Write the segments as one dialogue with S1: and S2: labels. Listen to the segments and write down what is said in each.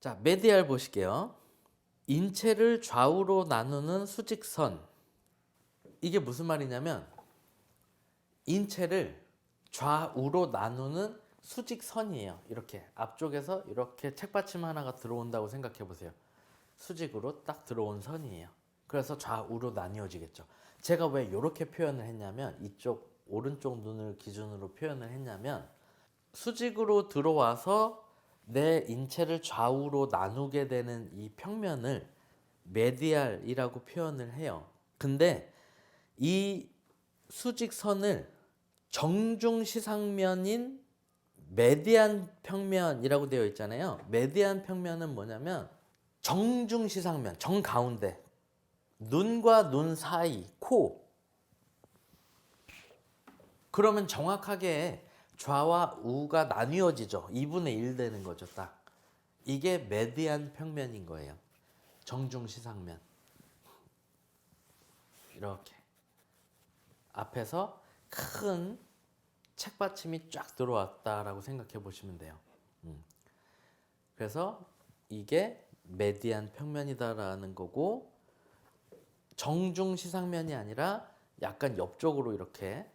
S1: 자, 메디알 보실게요. 인체를 좌우로 나누는 수직선. 이게 무슨 말이냐면 인체를 좌우로 나누는 수직선이에요. 이렇게 앞쪽에서 이렇게 책받침 하나가 들어온다고 생각해 보세요. 수직으로 딱 들어온 선이에요. 그래서 좌우로 나뉘어지겠죠. 제가 왜 이렇게 표현을 했냐면 이쪽 오른쪽 눈을 기준으로 표현을 했냐면 수직으로 들어와서 내 인체를 좌우로 나누게 되는 이 평면을 메디알이라고 표현을 해요. 근데 이 수직선을 정중시상면인 메디안 평면이라고 되어 있잖아요. 메디안 평면은 뭐냐면 정중시상면, 정가운데, 눈과 눈 사이, 코. 그러면 정확하게 좌와 우가 나뉘어지죠. 2분의 1 되는 거죠, 딱. 이게 메디안 평면인 거예요. 정중시상면. 이렇게. 앞에서 큰 책받침이 쫙 들어왔다라고 생각해 보시면 돼요. 그래서 이게 메디안 평면이다라는 거고, 정중시상면이 아니라 약간 옆쪽으로 이렇게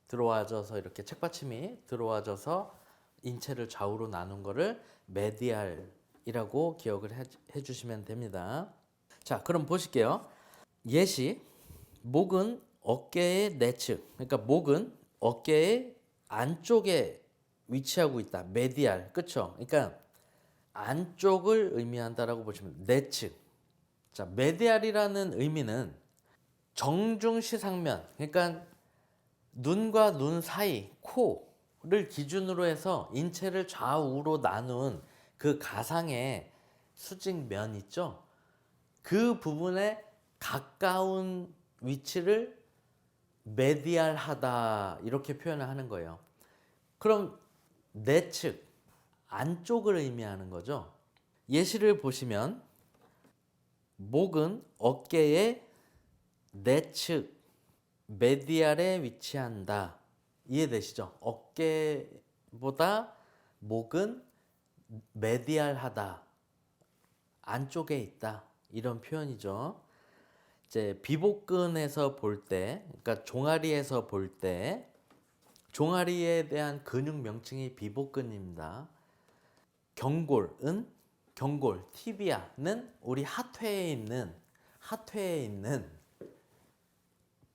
S1: 들어와져서 이렇게 책받침이 들어와져서 인체를 좌우로 나눈 거를 메디알이라고 기억을 해 주시면 됩니다. 자, 그럼 보실게요. 예시, 목은 어깨의 내측, 그러니까 목은 어깨의 안쪽에 위치하고 있다. 메디알, 그쵸? 그러니까 안쪽을 의미한다라고 보시면 내측. 자, 메디알이라는 의미는 정중시상면, 그러니까 눈과 눈 사이, 코를 기준으로 해서 인체를 좌우로 나눈 그 가상의 수직면 있죠? 그 부분에 가까운 위치를 메디알하다 이렇게 표현을 하는 거예요. 그럼 내측, 안쪽을 의미하는 거죠. 예시를 보시면 목은 어깨의 내측 메디알에 위치한다. 이해되시죠? 어깨보다 목은 메디알하다. 안쪽에 있다. 이런 표현이죠. 이제 비복근에서 볼 때, 그러니까 종아리에서 볼 때, 종아리에 대한 근육 명칭이 비복근입니다. 경골, 티비아는 우리 하퇴에 있는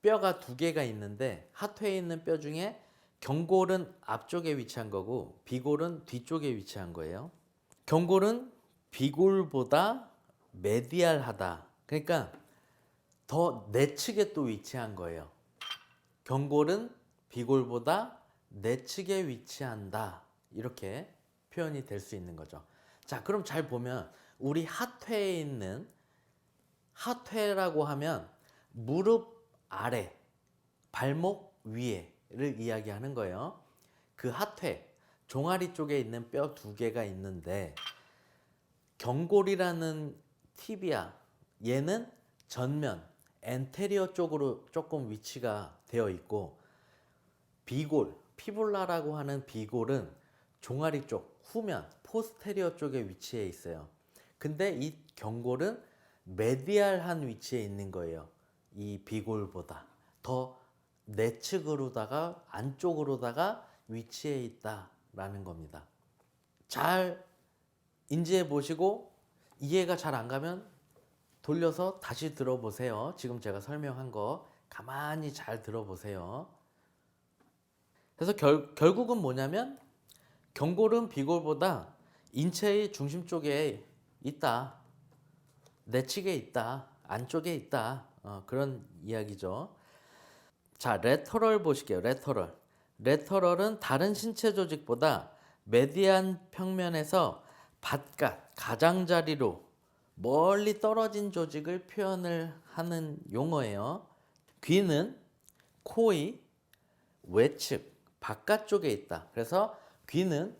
S1: 뼈가 두 개가 있는데 하퇴에 있는 뼈 중에 경골은 앞쪽에 위치한 거고 비골은 뒤쪽에 위치한 거예요. 경골은 비골보다 메디알하다. 그러니까 더 내측에 또 위치한 거예요. 경골은 비골보다 내측에 위치한다. 이렇게 표현이 될 수 있는 거죠. 자, 그럼 잘 보면 우리 하퇴라고 하면 무릎 아래, 발목 위에를 이야기하는 거예요. 그 하퇴, 종아리 쪽에 있는 뼈 두 개가 있는데 경골이라는 티비아, 얘는 전면, 엔테리어 쪽으로 조금 위치가 되어 있고 비골, 피불라라고 하는 비골은 종아리 쪽, 후면, 포스테리어 쪽에 위치해 있어요. 근데 이 경골은 메디알한 위치에 있는 거예요. 이 비골보다 더 내측으로다가 안쪽으로다가 위치해 있다라는 겁니다. 잘 인지해 보시고 이해가 잘 안 가면 돌려서 다시 들어보세요. 지금 제가 설명한 거 가만히 잘 들어보세요. 그래서 결국은 뭐냐면 경골은 비골보다 인체의 중심 쪽에 있다. 내측에 있다. 안쪽에 있다. 그런 이야기죠. 자, 레터럴 보실게요. 레터럴은 다른 신체 조직보다 메디안 평면에서 바깥, 가장자리로 멀리 떨어진 조직을 표현을 하는 용어예요. 귀는 코의 외측, 바깥쪽에 있다. 그래서 귀는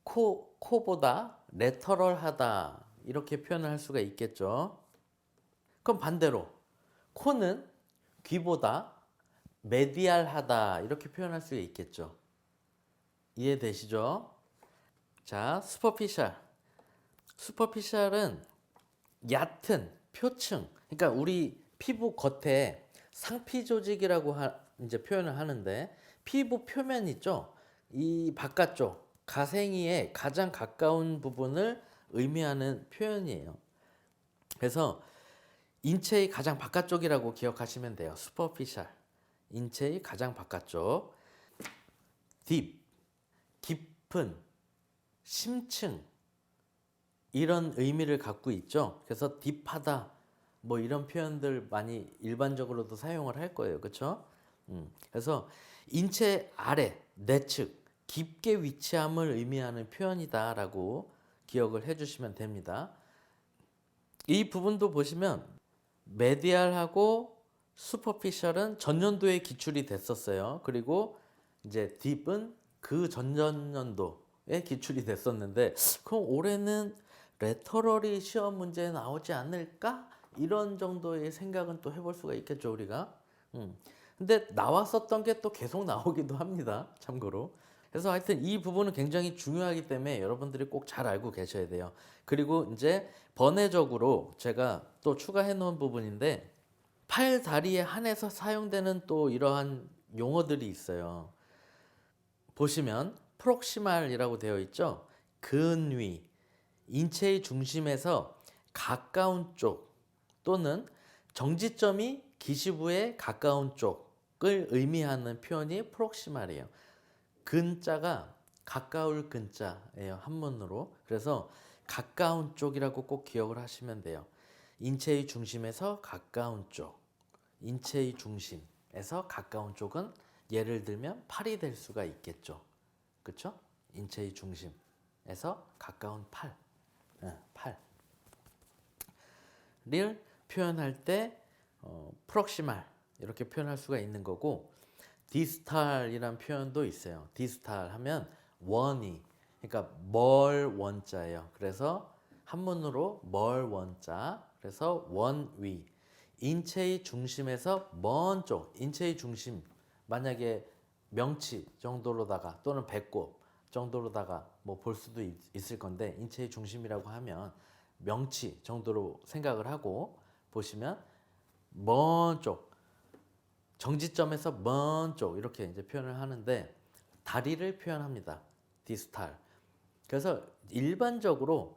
S1: 코보다 레터럴하다. 이렇게 표현을 할 수가 있겠죠. 그럼 반대로 코는 귀보다 메디알하다. 이렇게 표현할 수 있겠죠. 이해되시죠? 자, 슈퍼피셜. 슈퍼피셜은 얕은 표층, 그러니까 우리 피부 겉에 상피 조직이라고 이제 표현을 하는데 피부 표면 있죠? 이 바깥쪽 가생이의 가장 가까운 부분을 의미하는 표현이에요. 그래서 인체의 가장 바깥쪽이라고 기억하시면 돼요. 슈퍼피셜. 인체의 가장 바깥쪽. 딥, 깊은, 심층 이런 의미를 갖고 있죠. 그래서 딥하다 뭐 이런 표현들 많이 일반적으로도 사용을 할 거예요. 그렇죠? 그래서 인체 아래, 내측, 깊게 위치함을 의미하는 표현이다라고 기억을 해주시면 됩니다. 이 부분도 보시면 메디알하고 슈퍼피셜은 전년도에 기출이 됐었어요. 그리고 이제 딥은 그 전전년도에 기출이 됐었는데 그럼 올해는 레터럴이 시험 문제에 나오지 않을까? 이런 정도의 생각은 또 해볼 수가 있겠죠, 우리가. 근데 나왔었던 게 또 계속 나오기도 합니다. 참고로. 그래서 하여튼 이 부분은 굉장히 중요하기 때문에 여러분들이 꼭 잘 알고 계셔야 돼요. 그리고 이제 번외적으로 제가 또 추가해 놓은 부분인데 팔, 다리에 한해서 사용되는 또 이러한 용어들이 있어요. 보시면 프록시말이라고 되어 있죠. 근위, 인체의 중심에서 가까운 쪽 또는 정지점이 기시부에 가까운 쪽을 의미하는 표현이 프록시말이에요. 근자가 가까울 근자예요. 한문으로. 그래서 가까운 쪽이라고 꼭 기억을 하시면 돼요. 인체의 중심에서 가까운 쪽. 인체의 중심에서 가까운 쪽은 예를 들면 팔이 될 수가 있겠죠. 그렇죠? 인체의 중심에서 가까운 팔. 팔을 표현할 때 프록시말 이렇게 표현할 수가 있는 거고 디스탈이란 표현도 있어요. 디스탈 하면 원이 그러니까 멀 원자예요. 그래서 한문으로 멀 원자 그래서 원위 인체의 중심에서 먼 쪽 인체의 중심 만약에 명치 정도로다가 또는 배꼽 정도로다가 뭐 볼 수도 있을 건데 인체의 중심이라고 하면 명치 정도로 생각을 하고 보시면 먼 쪽 정지점에서 먼 쪽 이렇게 이제 표현을 하는데 다리를 표현합니다. 디스탈. 그래서 일반적으로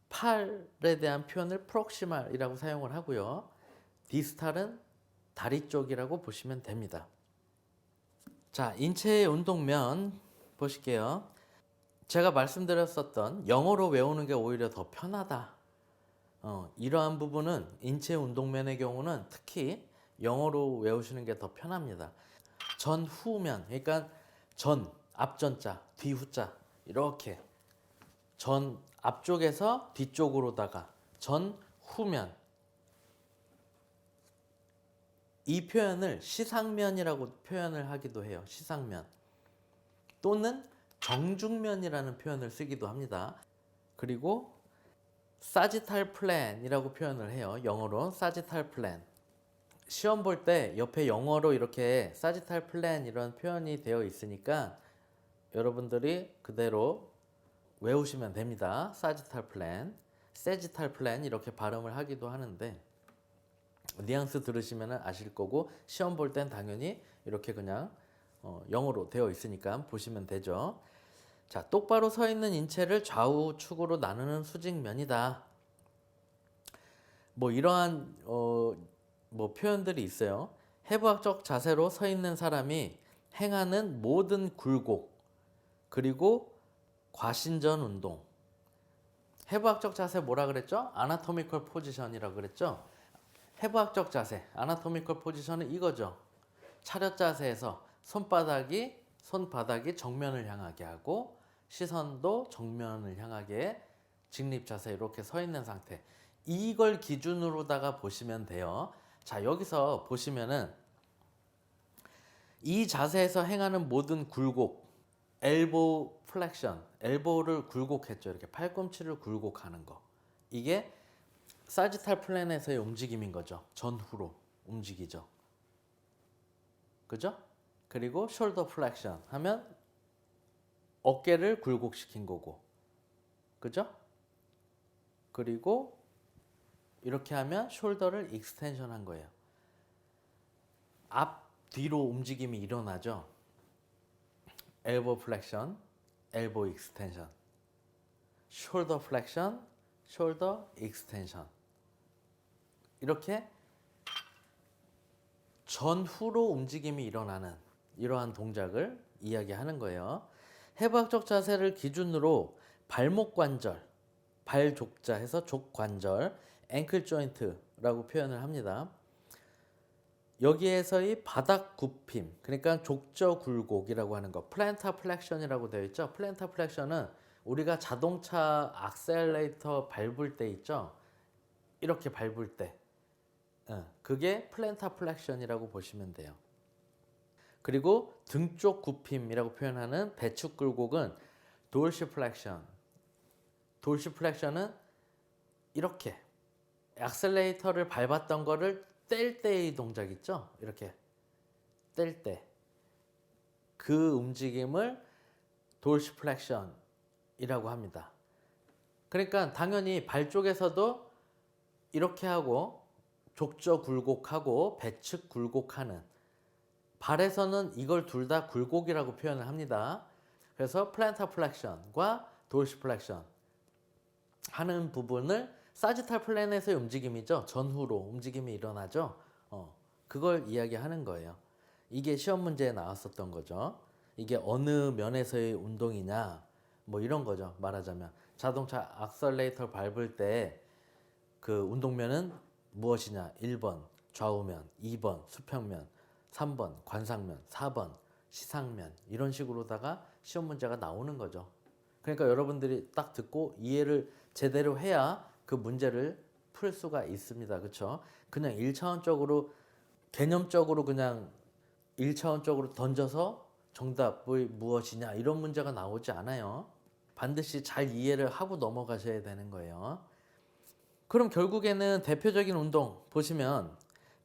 S1: 팔에 대한 표현을 프록시말이라고 사용을 하고요. 디스탈은 다리 쪽이라고 보시면 됩니다. 자, 인체의 운동면 보실게요. 제가 말씀드렸었던 영어로 외우는 게 오히려 더 편하다. 이러한 부분은 인체 운동면의 경우는 특히 영어로 외우시는 게 더 편합니다. 전후면, 그러니까 전, 앞전자, 뒤후자 이렇게 전 앞쪽에서 뒤쪽으로다가 전후면 이 표현을 시상면이라고 표현을 하기도 해요. 시상면 또는 정중면이라는 표현을 쓰기도 합니다. 그리고 사지탈 플랜이라고 표현을 해요. 영어로 사지탈 플랜. 시험 볼 때 옆에 영어로 이렇게 사지탈 플랜 이런 표현이 되어 있으니까 여러분들이 그대로 외우시면 됩니다. 사지탈 플랜, 세지탈 플랜 이렇게 발음을 하기도 하는데 뉘앙스 들으시면 아실 거고 시험 볼 땐 당연히 이렇게 그냥 영어로 되어 있으니까 보시면 되죠. 자, 똑바로 서 있는 인체를 좌우축으로 나누는 수직면이다. 뭐 이러한 뭐 표현들이 있어요. 해부학적 자세로 서 있는 사람이 행하는 모든 굴곡 그리고 과신전 운동. 해부학적 자세 뭐라 그랬죠? 아나토미컬 포지션이라고 그랬죠? 해부학적 자세, 아나토미컬 포지션은 이거죠. 차렷 자세에서 손바닥이 정면을 향하게 하고 시선도 정면을 향하게 직립 자세 이렇게 서 있는 상태. 이걸 기준으로다가 보시면 돼요. 자, 여기서 보시면은 이 자세에서 행하는 모든 굴곡, 엘보 플렉션, 엘보를 굴곡했죠. 이렇게 팔꿈치를 굴곡하는 거. 이게 사지탈 플랜에서의 움직임인 거죠. 전후로 움직이죠. 그죠? 그리고 숄더 플렉션 하면 어깨를 굴곡시킨 거고. 그죠? 그리고 이렇게 하면 숄더를 익스텐션 한 거예요. 앞 뒤로 움직임이 일어나죠. 엘보 플렉션, 엘보 익스텐션, 숄더 플렉션, 숄더 익스텐션. 이렇게 전후로 움직임이 일어나는 이러한 동작을 이야기하는 거예요. 해부학적 자세를 기준으로 발목 관절, 발족자 해서 족관절, 앵클 조인트라고 표현을 합니다. 여기에서의 바닥 굽힘, 그러니까 족저 굴곡이라고 하는 거, 플랜타 플렉션이라고 되어 있죠. 플랜타 플렉션은 우리가 자동차 악셀레이터 밟을 때 있죠. 이렇게 밟을 때, 그게 플랜타 플렉션이라고 보시면 돼요. 그리고 등 쪽 굽힘이라고 표현하는 배축 굴곡은 돌시플렉션. 돌시플렉션은 이렇게 액셀레이터를 밟았던 거를 뗄 때의 동작 있죠? 이렇게 뗄 때. 그 움직임을 돌시플렉션이라고 합니다. 그러니까 당연히 발 쪽에서도 이렇게 하고 족저 굴곡하고 배측 굴곡하는, 발에서는 이걸 둘 다 굴곡이라고 표현을 합니다. 그래서 플랜타 플렉션과 돌시플렉션 하는 부분을 사지탈 플랜에서의 움직임이죠. 전후로 움직임이 일어나죠. 그걸 이야기하는 거예요. 이게 시험 문제에 나왔었던 거죠. 이게 어느 면에서의 운동이냐 뭐 이런 거죠. 말하자면 자동차 악셀레이터 밟을 때 그 운동면은 무엇이냐. 1번 좌우면, 2번 수평면, 3번 관상면, 4번 시상면, 이런 식으로다가 시험 문제가 나오는 거죠. 그러니까 여러분들이 딱 듣고 이해를 제대로 해야 그 문제를 풀 수가 있습니다. 그렇죠? 그냥 1차원적으로 개념적으로 그냥 1차원적으로 던져서 정답이 무엇이냐 이런 문제가 나오지 않아요. 반드시 잘 이해를 하고 넘어가셔야 되는 거예요. 그럼 결국에는 대표적인 운동 보시면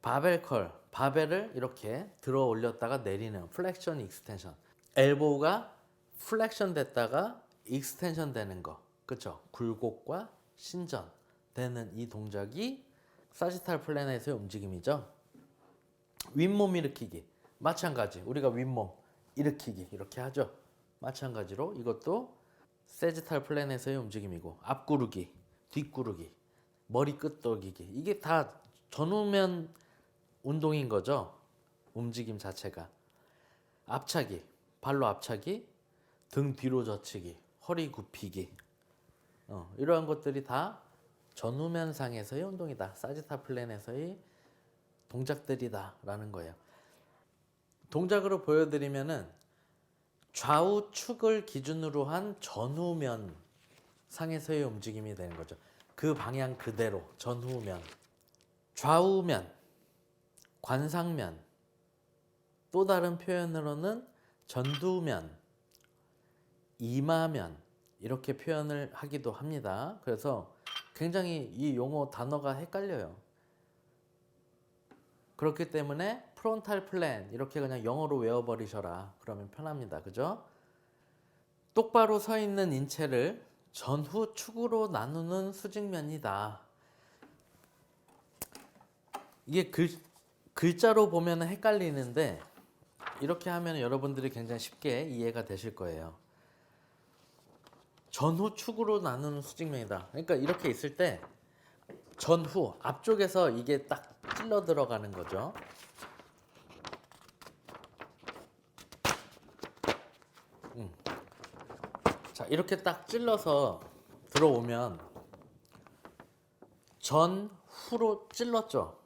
S1: 바벨 컬, 바벨을 이렇게 들어 올렸다가 내리는 플렉션, 익스텐션. 엘보우가 플렉션 됐다가 익스텐션 되는 거. 그렇죠? 굴곡과 신전 되는 이 동작이 사지탈 플래넷의 움직임이죠. 윗몸 일으키기. 마찬가지. 우리가 윗몸 일으키기 이렇게 하죠. 마찬가지로 이것도 세지탈 플래넷의 움직임이고, 앞구르기, 뒷구르기, 머리 끄덕이기, 이게 다 전후면 운동인 거죠. 움직임 자체가. 앞차기, 발로 앞차기, 등 뒤로 젖히기, 허리 굽히기, 이러한 것들이 다 전후면상에서의 운동이다. 사지탈 플랜에서의 동작들이다 라는 거예요. 동작으로 보여드리면은 좌우축을 기준으로 한 전후면 상에서의 움직임이 되는 거죠. 그 방향 그대로 전후면, 좌우면, 관상면, 또 다른 표현으로는 전두면, 이마면 이렇게 표현을 하기도 합니다. 그래서 굉장히 이 용어 단어가 헷갈려요. 그렇기 때문에 프론탈 플랜 이렇게 그냥 영어로 외워버리셔라. 그러면 편합니다. 그죠? 똑바로 서 있는 인체를 전후 축으로 나누는 수직면이다. 이게 글자로 보면 헷갈리는데 이렇게 하면 여러분들이 굉장히 쉽게 이해가 되실 거예요. 전후 축으로 나누는 수직면이다. 그러니까 이렇게 있을 때 전후 앞쪽에서 이게 딱 찔러 들어가는 거죠. 자, 이렇게 딱 찔러서 들어오면 전후로 찔렀죠.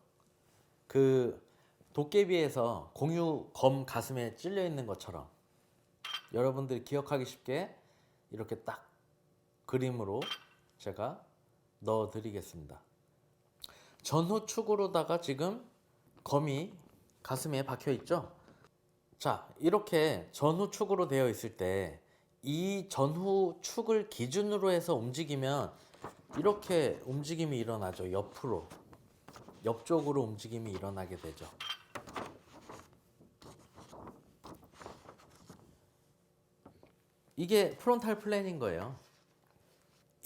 S1: 그 도깨비에서 공유 검 가슴에 찔려 있는 것처럼 여러분들이 기억하기 쉽게 이렇게 딱 그림으로 제가 넣어 드리겠습니다. 전후축으로다가 지금 검이 가슴에 박혀 있죠. 자, 이렇게 전후축으로 되어 있을 때 이 전후축을 기준으로 해서 움직이면 이렇게 움직임이 일어나죠. 옆으로, 옆쪽으로 움직임이 일어나게 되죠. 이게 프론탈 플랜인 거예요.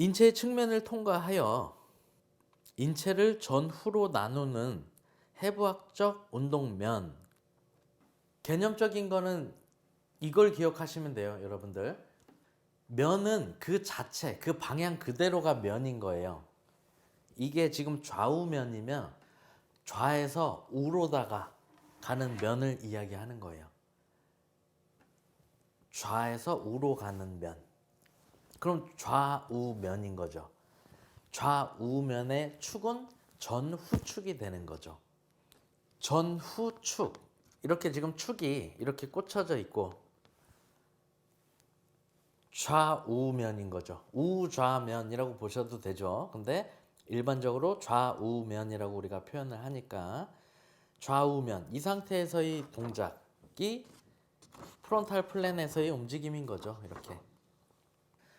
S1: 인체의 측면을 통과하여 인체를 전후로 나누는 해부학적 운동면. 개념적인 거는 이걸 기억하시면 돼요, 여러분들. 면은 그 자체, 그 방향 그대로가 면인 거예요. 이게 지금 좌우면이면 좌에서 우로다가 가는 면을 이야기하는 거예요. 좌에서 우로 가는 면. 그럼 좌우면인 거죠. 좌우면의 축은 전후축이 되는 거죠. 전후축. 이렇게 지금 축이 이렇게 꽂혀져 있고 좌우면인 거죠. 우좌면이라고 보셔도 되죠. 근데 일반적으로 좌우면이라고 우리가 표현을 하니까 좌우면, 이 상태에서의 동작이 프론탈 플랜에서의 움직임인 거죠. 이렇게.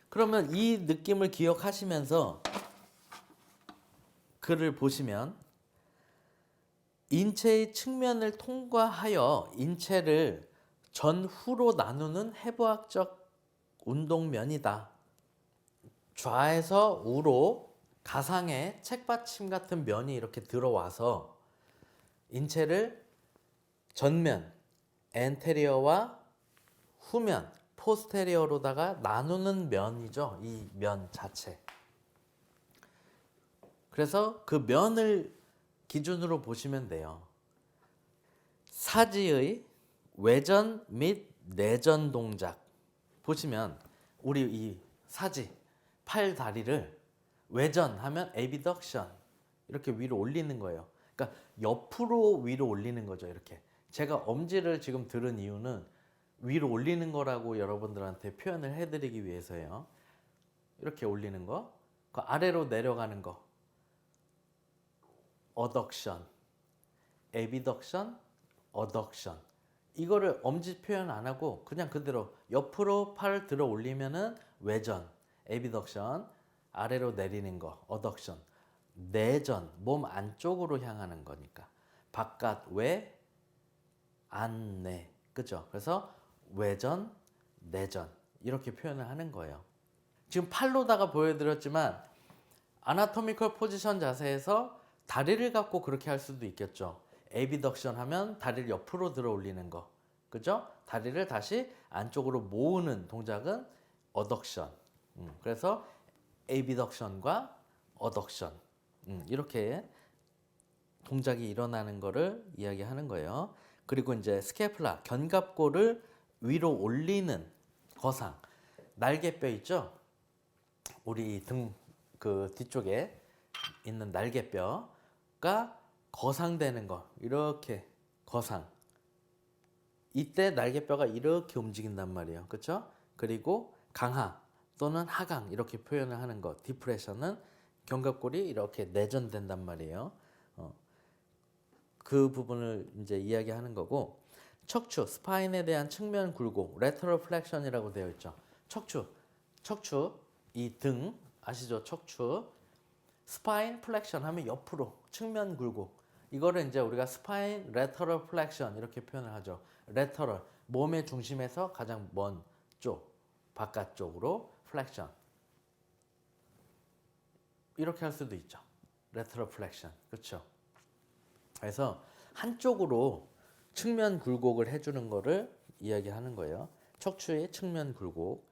S1: 그러면 이 느낌을 기억하시면서 글을 보시면 인체의 측면을 통과하여 인체를 전후로 나누는 해부학적 운동면이다. 좌에서 우로 가상의 책받침 같은 면이 이렇게 들어와서 인체를 전면, 엔테리어와 후면, 포스테리어로다가 나누는 면이죠. 이 면 자체. 그래서 그 면을 기준으로 보시면 돼요. 사지의 외전 및 내전 동작. 보시면 우리 이 사지, 팔 다리를 외전하면 abduction 이렇게 위로 올리는 거예요. 그러니까 옆으로 위로 올리는 거죠. 이렇게. 제가 엄지를 지금 들은 이유는 위로 올리는 거라고 여러분들한테 표현을 해드리기 위해서예요. 이렇게 올리는 거, 그 아래로 내려가는 거, 어덕션, 에비덕션, 어덕션. 이거를 엄지 표현 안 하고 그냥 그대로 옆으로 팔을 들어 올리면은 외전, 에비덕션, 아래로 내리는 거, 어덕션. 내전, 몸 안쪽으로 향하는 거니까. 바깥, 외, 안, 내. 그죠? 그래서 외전, 내전. 이렇게 표현을 하는 거예요. 지금 팔로다가 보여드렸지만 아나토미컬 포지션 자세에서 다리를 갖고 그렇게 할 수도 있겠죠. 에비덕션 하면 다리를 옆으로 들어 올리는 거. 그죠? 다리를 다시 안쪽으로 모으는 동작은 어덕션. 그래서 에비덕션과 어덕션. 이렇게 동작이 일어나는 거를 이야기하는 거예요. 그리고 이제 스캐플라, 견갑골을 위로 올리는 거상. 날개뼈 있죠? 우리 등 그 뒤쪽에 있는 날개뼈가 거상되는 거. 이렇게 거상. 이때 날개뼈가 이렇게 움직인단 말이에요. 그렇죠? 그리고 강하 또는 하강 이렇게 표현을 하는 거. 디프레션은 견갑골이 이렇게 내전된단 말이에요. 그 부분을 이제 이야기하는 거고, 척추, 스파인에 대한 측면 굴곡, 레터럴 플렉션이라고 되어 있죠. 척추 이 등 아시죠? 척추. 스파인 플렉션 하면 옆으로 측면 굴곡. 이거를 이제 우리가 스파인 레터럴 플렉션 이렇게 표현을 하죠. 레터럴, 몸의 중심에서 가장 먼 쪽, 바깥쪽으로 플렉션. 이렇게 할 수도 있죠. 레터럴 플렉션. 그렇죠? 그래서 한쪽으로 측면 굴곡을 해주는 거를 이야기하는 거예요. 척추의 측면 굴곡.